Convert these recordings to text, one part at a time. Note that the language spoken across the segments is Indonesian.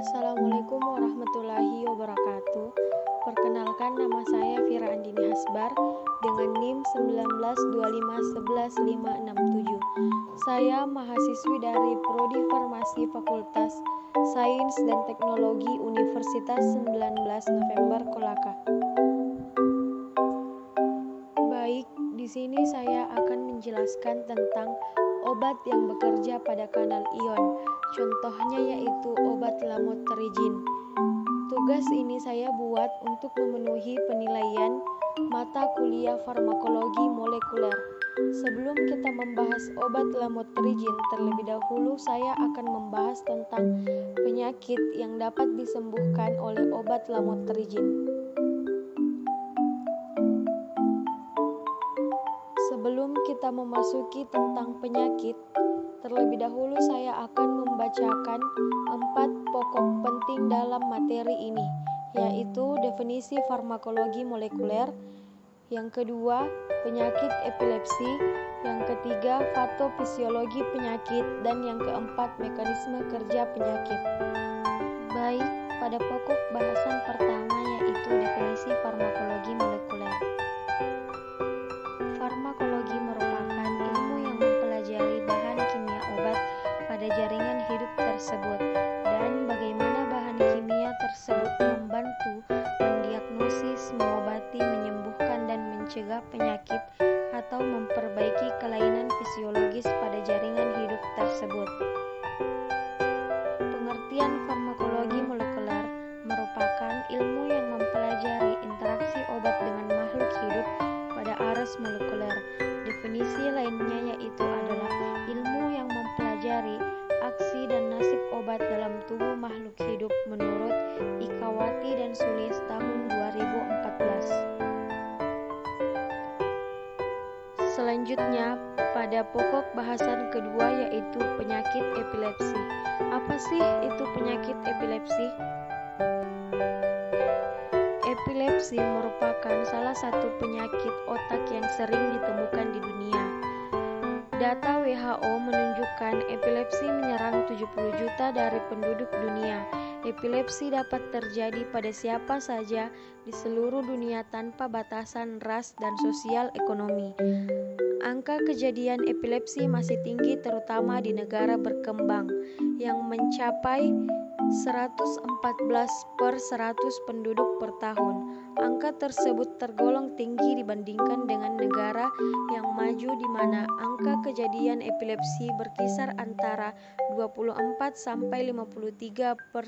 Assalamualaikum warahmatullahi wabarakatuh. Perkenalkan, nama saya Fira Andini Hasbar dengan NIM 192511567. Saya mahasiswi dari Prodi Farmasi Fakultas Sains dan Teknologi Universitas 19 November Kolaka. Baik, di sini saya akan menjelaskan tentang obat yang bekerja pada kanal ion. Contohnya yaitu obat lamotrigin. Tugas ini saya buat untuk memenuhi penilaian mata kuliah farmakologi molekuler. Sebelum kita membahas obat lamotrigin, terlebih dahulu saya akan membahas tentang penyakit yang dapat disembuhkan oleh obat lamotrigin. Sebelum kita memasuki tentang penyakit, terlebih dahulu saya akan membacakan 4 pokok penting dalam materi ini, yaitu definisi farmakologi molekuler, yang kedua, penyakit epilepsi, yang ketiga, patofisiologi penyakit, dan yang keempat, mekanisme kerja penyakit. Baik, pada pokok bahasan pertama yaitu definisi farmakologi molekuler. Farmakologi merupakan ilmu yang mempelajari bahan kimia obat pada jaringan hidup tersebut dan bagaimana bahan kimia tersebut membantu mendiagnosis, mengobati, menyembuhkan, dan mencegah penyakit atau memperbaiki kelainan fisiologis pada jaringan hidup tersebut. Pengertian farmakologi molekuler merupakan ilmu yang mempelajari interaksi obat dengan makhluk hidup pada aras molekuler. Definisi lainnya yaitu adalah ilmu yang mempelajari aksi dan nasib obat dalam tubuh makhluk hidup menurut Ikawati dan Sulis tahun 2014. Selanjutnya, pada pokok bahasan kedua yaitu penyakit epilepsi. Apa sih itu penyakit epilepsi? Epilepsi merupakan salah satu penyakit otak yang sering ditemukan di dunia. Data WHO menunjukkan epilepsi menyerang 70 juta dari penduduk dunia. Epilepsi dapat terjadi pada siapa saja di seluruh dunia tanpa batasan ras dan sosial ekonomi. Angka kejadian epilepsi masih tinggi terutama di negara berkembang yang mencapai 114 per 100 penduduk per tahun. Angka tersebut tergolong tinggi dibandingkan dengan negara yang maju di mana angka kejadian epilepsi berkisar antara 24 sampai 53 per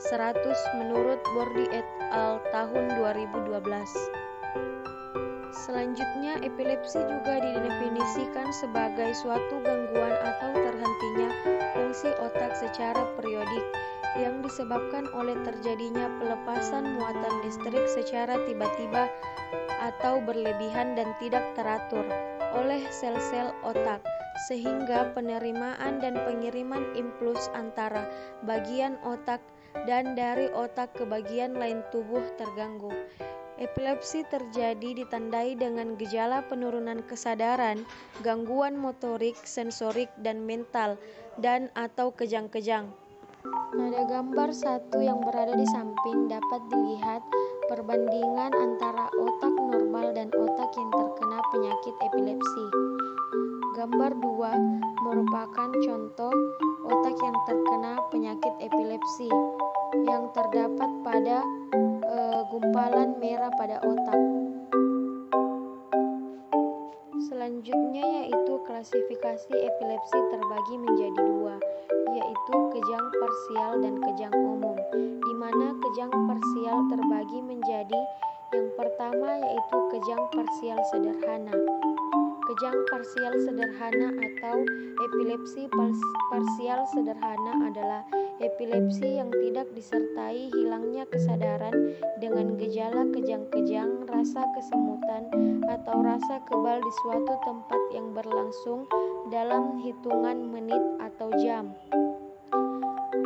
100 menurut Bordi et al. Tahun 2012. Selanjutnya, epilepsi juga didefinisikan sebagai suatu gangguan atau terhentinya fungsi otak secara periodik yang disebabkan oleh terjadinya pelepasan muatan listrik secara tiba-tiba atau berlebihan dan tidak teratur oleh sel-sel otak, sehingga penerimaan dan pengiriman impuls antara bagian otak dan dari otak ke bagian lain tubuh terganggu. Epilepsi terjadi ditandai dengan gejala penurunan kesadaran, gangguan motorik, sensorik, dan mental, dan atau kejang-kejang. Pada gambar 1 yang berada di samping dapat dilihat perbandingan antara otak normal dan otak yang terkena penyakit epilepsi. Gambar 2 merupakan contoh otak yang terkena penyakit epilepsi yang terdapat pada gumpalan merah pada otak. Selanjutnya yaitu klasifikasi epilepsi terbagi menjadi 2, yaitu kejang parsial dan kejang umum, di mana kejang parsial terbagi menjadi yang pertama yaitu kejang parsial sederhana. Kejang parsial sederhana atau epilepsi parsial sederhana adalah epilepsi yang tidak disertai hilangnya kesadaran dengan gejala kejang-kejang, rasa kesemutan, atau rasa kebal di suatu tempat yang berlangsung dalam hitungan menit atau jam.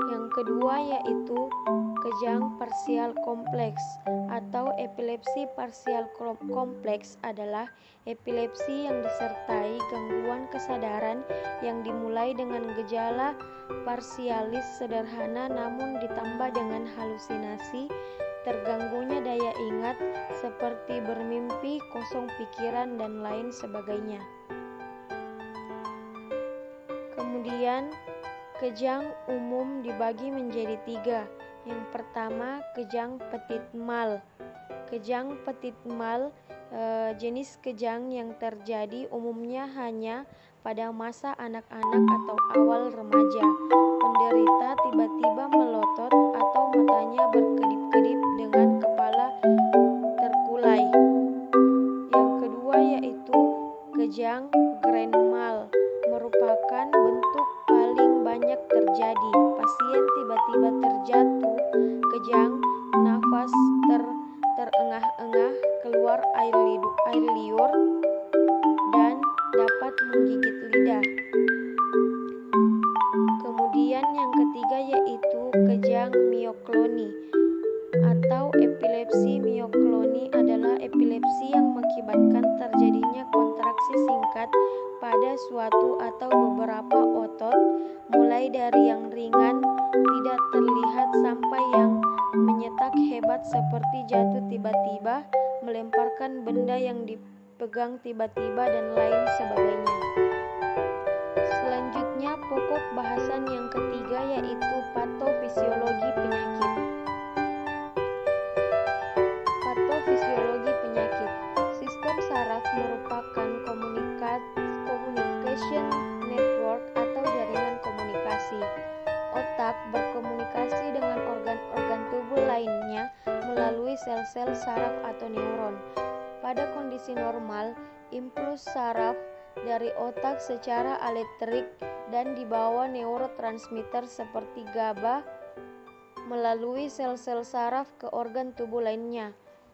Yang Yang kedua yaitu kejang parsial kompleks atau epilepsi parsial kompleks adalah epilepsi yang disertai gangguan kesadaran yang dimulai dengan gejala parsialis sederhana namun ditambah dengan halusinasi, terganggunya daya ingat seperti bermimpi, kosong pikiran, dan lain sebagainya. Kemudian, kejang umum dibagi menjadi 3. Yang pertama, kejang petit mal. Kejang petit mal jenis kejang yang terjadi umumnya hanya pada masa anak-anak atau awal remaja. Penderita tiba-tiba melotot atau matanya berkedip-kedip dengan kepala terkulai. Yang kedua yaitu kejang grand mal, merupakan bentuk paling banyak terjadi. Pasien tiba-tiba terjatuh, kejang, nafas terengah-engah, keluar air liur, dan dapat menggigit lidah. Kemudian yang ketiga yaitu kejang miokloni atau epilepsi miokloni adalah epilepsi yang mengakibatkan terjadinya kontraksi singkat pada suatu atau beberapa otot, mulai dari yang ringan tidak terlihat sampai yang menyetak hebat seperti jatuh tiba-tiba, melemparkan benda yang dipegang tiba-tiba, dan lain sebagainya. Selanjutnya pokok bahasan yang ketiga yaitu patofisiologi penyakit. Patofisiologi penyakit. Sistem saraf merupakan communication network atau jaringan komunikasi. Otak berkomunikasi dengan organ-organ tubuh lainnya melalui sel-sel saraf atau neuron. Pada kondisi normal, impuls saraf dari otak secara elektrik dan dibawa neurotransmitter seperti GABA melalui sel-sel saraf ke organ tubuh lainnya.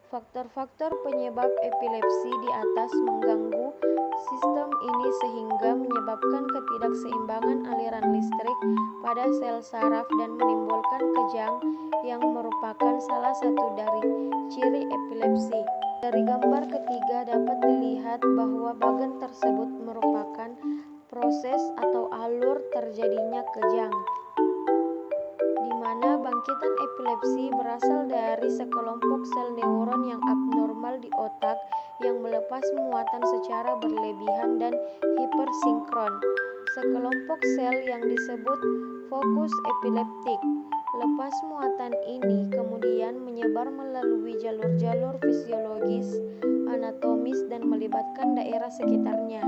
Faktor-faktor penyebab epilepsi di atas mengganggu sistem ini sehingga menyebabkan ketidakseimbangan aliran listrik pada sel saraf dan menimbulkan kejang yang merupakan salah satu dari ciri epilepsi. Dari gambar ketiga dapat dilihat bahwa bagan tersebut merupakan proses atau alur terjadinya kejang, di mana bangkitan epilepsi berasal dari sekelompok sel neuron yang abnormal di otak yang melepas muatan secara berlebihan dan hipersinkron. Sekelompok sel yang disebut fokus epileptik. Lepas muatan ini kemudian menyebar melalui jalur-jalur fisiologis, anatomis, dan melibatkan daerah sekitarnya.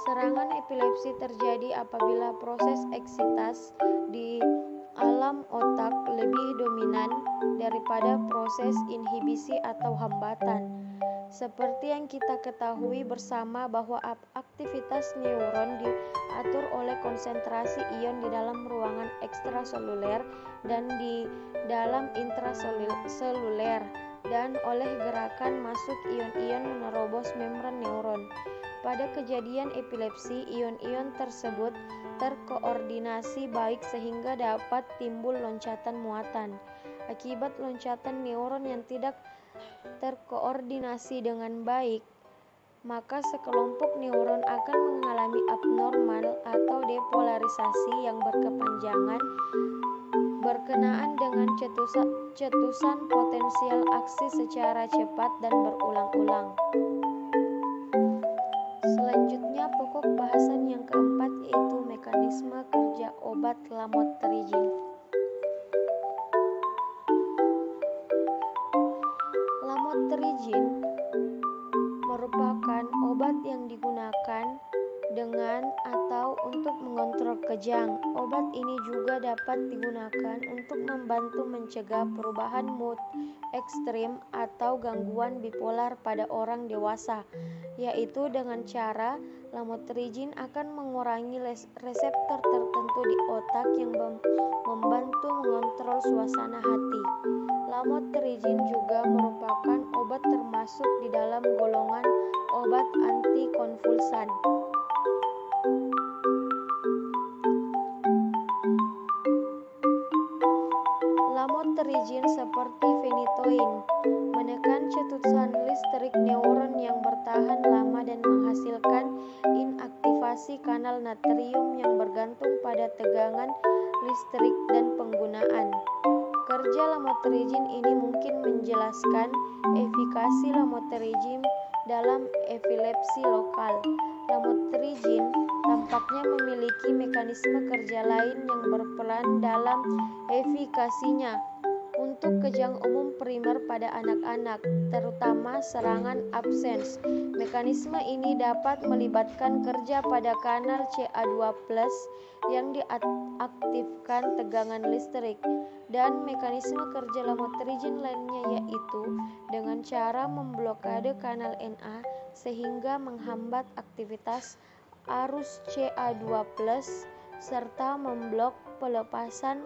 Serangan epilepsi terjadi apabila proses eksitas di alam otak lebih dominan daripada proses inhibisi atau hambatan. Seperti yang kita ketahui bersama bahwa aktivitas neuron diatur oleh konsentrasi ion di dalam ruangan ekstraseluler dan di dalam intraseluler, dan oleh gerakan masuk ion-ion menerobos membran neuron. Pada kejadian epilepsi, ion-ion tersebut terkoordinasi baik sehingga dapat timbul loncatan muatan. Akibat loncatan neuron yang tidak terkoordinasi dengan baik, maka sekelompok neuron akan mengalami abnormal atau depolarisasi yang berkepanjangan berkenaan dengan cetusan potensial aksi secara cepat dan berulang-ulang. Selanjutnya pokok bahasan yang keempat yaitu mekanisme kerja obat lamotrigine. Lamotrigine merupakan obat yang digunakan dengan atau untuk mengontrol kejang. Obat ini juga dapat digunakan untuk membantu mencegah perubahan mood ekstrim atau gangguan bipolar pada orang dewasa, yaitu dengan cara lamotrigine akan mengurangi reseptor tertentu di otak yang membantu mengontrol suasana hati. Lamotrigine juga merupakan obat termasuk di dalam golongan obat antikonvulsan. lamotrigin seperti phenytoin menekan cetusan listrik neuron yang bertahan lama dan menghasilkan inaktivasi kanal natrium yang bergantung pada tegangan listrik dan penggunaan. Kerja lamotrigin ini mungkin menjelaskan efikasi lamotrigin dalam epilepsi lokal. Lamotrigin tampaknya memiliki mekanisme kerja lain yang berperan dalam efikasinya untuk kejang umum primer pada anak-anak, terutama serangan absens. Mekanisme ini dapat melibatkan kerja pada kanal CA2+ yang diaktifkan tegangan listrik, dan mekanisme kerja lamotrigin lainnya yaitu dengan cara memblokade kanal NA sehingga menghambat aktivitas arus CA2+ serta memblok pelepasan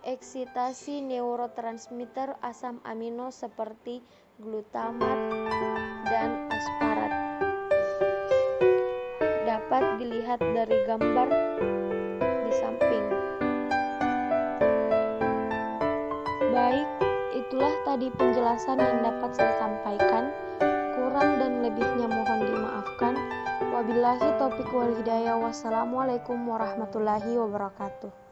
eksitasi neurotransmitter asam amino seperti glutamat dan asparat. Dapat dilihat dari gambar di samping. Baik, itulah tadi penjelasan yang dapat saya sampaikan. Kurang dan lebihnya mohon dimaafkan. Wabillahi taufiq wal hidayah. Wassalamualaikum warahmatullahi wabarakatuh.